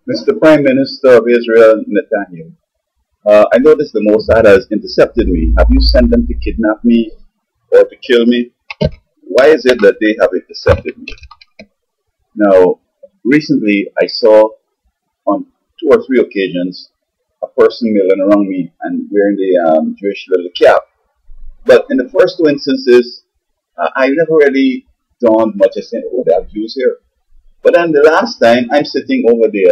Mr. Prime Minister of Israel, Netanyahu, I noticed the Mossad has intercepted me. Have you sent them to kidnap me or to kill me? Why is it that they have intercepted me? Now, recently I saw on two or three occasions a person milling around me and wearing the Jewish little cap. But in the first two instances, I never really dawned much as saying, oh, they have Jews here. But then the last time, I'm sitting over the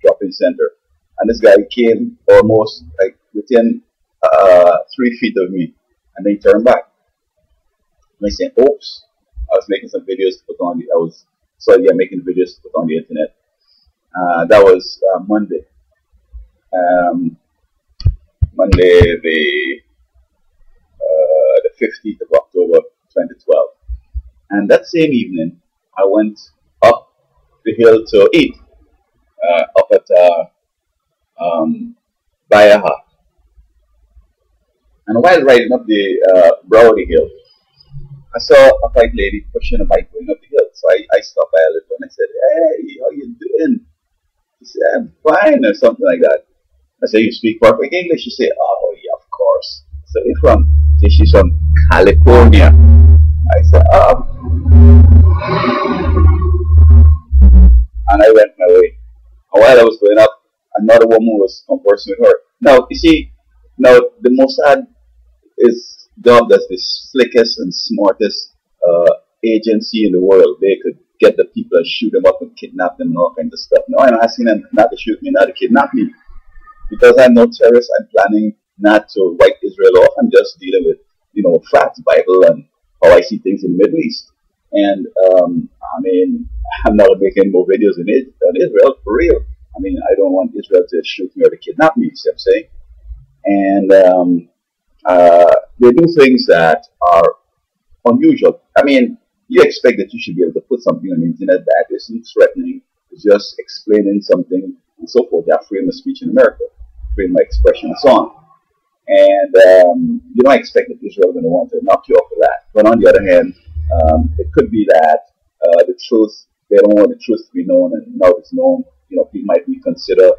drop-in center, and this guy came almost like within 3 feet of me, and then he turned back. And I said, oops, I was making some videos to put on the, making videos to put on the internet. That was Monday. Monday, the 15th of October, 2012. And that same evening, I went up the hill to eat, up at Bayaha. And while riding up the brow of the hill, I saw a white lady pushing a bike going up the hill. So I stopped by a little and I said, hey, how you doing? She said, I'm fine, or something like that. I said, you speak perfect English? She said, oh, yeah, of course. So you're from? She's from California. I said, oh. And I went my way. And while I was going up, another woman was conversing with her. Now, you see, now the Mossad is dubbed as the slickest and smartest agency in the world. They could get the people and shoot them up and kidnap them and all kinds of stuff. Now I'm asking them not to shoot me, not to kidnap me. Because I'm no terrorist, I'm planning not to wipe Israel off. I'm just dealing with, facts, Bible, and how I see things in the Middle East. And, I mean, I'm not making more videos on Israel, for real. I mean, I don't want Israel to shoot me or to kidnap me, you see what I'm saying? And they do things that are unusual. I mean, you expect that you should be able to put something on the internet that isn't threatening, it's just explaining something and so forth. You have freedom of speech in America, freedom of expression and so on. And you don't expect that Israel is going to want to knock you off of that. But on the other hand, it could be that the truth, they don't want the truth to be known, and now it's known, people might reconsider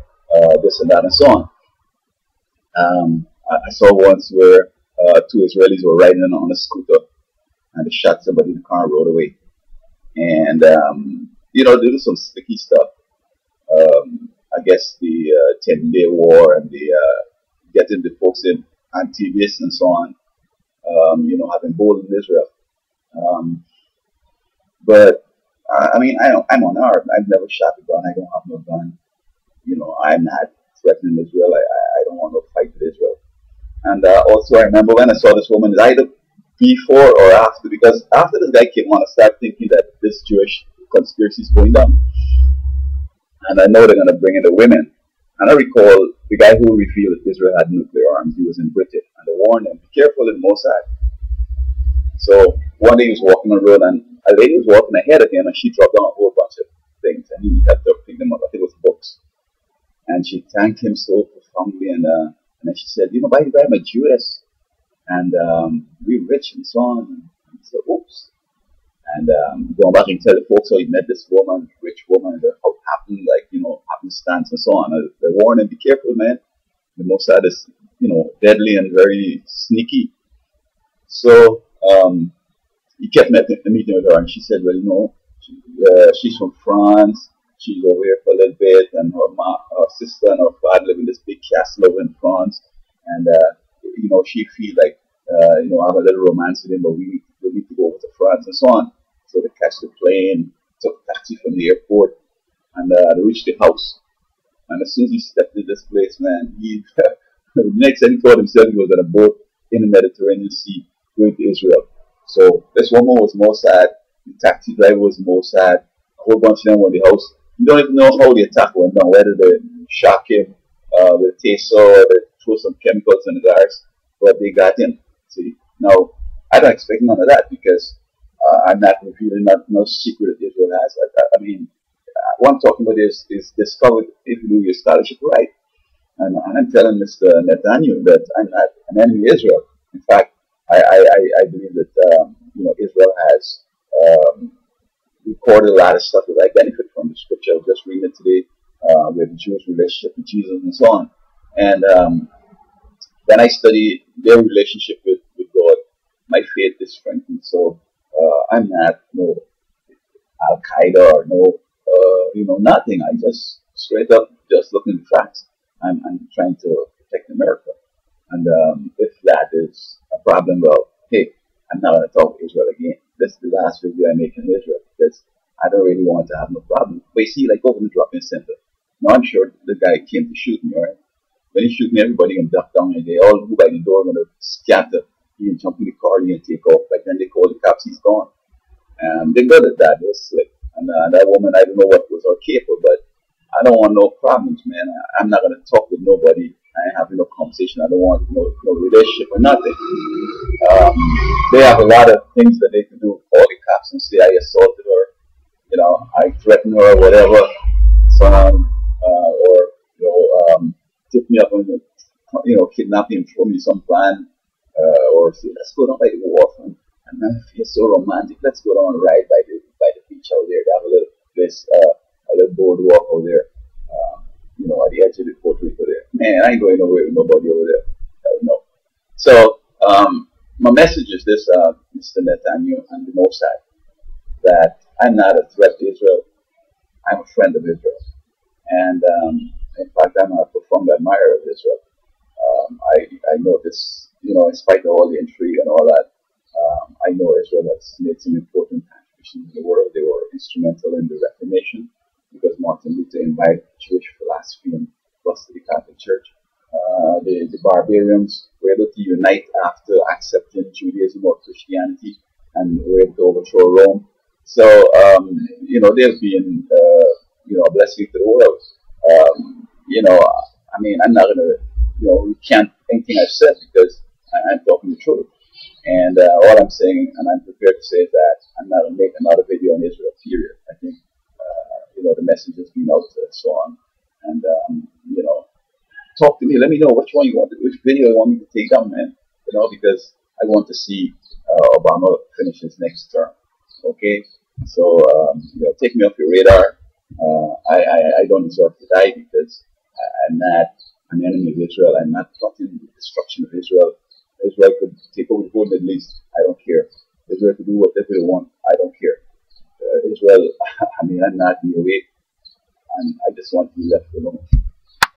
this and that and so on. I saw once where two Israelis were riding on a scooter and they shot somebody in the car and rode away. And, they do some sticky stuff. I guess the 10-day war and the getting the folks in anti-this and so on, have emboldened Israel. But I mean, I'm unarmed. I've never shot a gun. I don't have no gun. I'm not threatening Israel. I don't want to fight with Israel. And also, I remember when I saw this woman, either before or after, because after this guy came on, I started thinking that this Jewish conspiracy is going down. And I know they're going to bring in the women. And I recall the guy who revealed that Israel had nuclear arms, he was in Britain. And they warned him, be careful in Mossad. So one day he was walking on the road and a lady was walking ahead of him and she dropped down a whole bunch of things. And he had to pick them up. I think it was books. And she thanked him so profoundly. And then she said, by the way, I'm a Jewess. And we're rich and so on. And he said, oops. And going back and tell the folks how he met this woman, rich woman, how it happened, happenstance and so on. They warned him, be careful, man. The Mossad is, deadly and very sneaky. So he kept meeting with her, and she said, well, she's from France. She's over here for a little bit, and her sister and her father live in this big castle over in France. And, she feel like, have a little romance with him, but we need to go over to France and so on. So they catch the plane, took a taxi from the airport, and they reached the house. And as soon as he stepped into this place, man, the next thing he thought himself, he was on a boat in the Mediterranean Sea going to Israel. So this woman was Mossad, the taxi driver was Mossad, a whole bunch of them were in the house. You don't even know how the attack went down, whether they shock him with a taser or they throw some chemicals in the guards, but they got him. See, now, I don't expect none of that because I'm not revealing no secret that Israel has. I mean, what I'm talking about is discovered if you do your scholarship right. And I'm telling Mr. Netanyahu that I'm not an enemy of Israel. In fact, I believe that Israel has recorded a lot of stuff that I benefit from. The scripture I was just reading it today, with the Jewish relationship with Jesus and so on. And when I study their relationship with God, my faith is strengthened. So I'm not no Al Qaeda or no nothing. I just straight up just looking at facts. I'm trying to protect America, and if that is a problem, well, hey, I'm not going to talk Israel again. This is the last video I make in Israel because I don't really want to have no problem. But you see, like over the drop-in center, now I'm sure the guy came to shoot me, right? When he shoot me, everybody can duck down and they all go by the door, going to scatter. He can jump in the car, he can take off. But then they call the cops, he's gone. They're good at that. They're slick. And that woman, I don't know what was her capable, but I don't want no problems, man. I'm not going to talk with nobody. I ain't having no conversation. I don't want no relationship or nothing. Um, they have a lot of things that they can do. Call the cops and say I assaulted her. I threatened her or whatever. So or tip me up on kidnap me and throw me some plan, or say let's go down by the wharf and I feel so romantic. Let's go down and ride by the beach out there. They have a little place, a little boardwalk out there, at the edge of the Puerto Rico there. Man, I ain't going nowhere with nobody over there. Hell no. So my message is this, Mr. Netanyahu and the Mossad, that I'm not a threat to Israel. I'm a friend of Israel. And in fact, I'm a profound admirer of Israel. I know this, in spite of all the intrigue and all that, I know Israel has made some important contributions in the world. They were instrumental in the Reformation because Martin Luther invited Jewish philosophy and plus to the Catholic Church. The barbarians were able to unite after accepting Judaism or Christianity and were able to overthrow Rome. So, they've been, a blessing to the world. I'm not going to, recant anything I've said because I'm talking the truth. And all I'm saying, and I'm prepared to say, is that I'm not going to make another video on Israel, period. I think, the message has been out and so on. And, talk to me. Let me know which video you want me to take down, man. Because I want to see Obama finish his next term. Okay? So, take me off your radar. I don't deserve to die because I'm not an enemy of Israel. I'm not plotting the destruction of Israel. Israel could take over the whole Middle East. I don't care. Israel could do whatever they want. I don't care. Israel, I'm not in the way. And I just want to be left alone.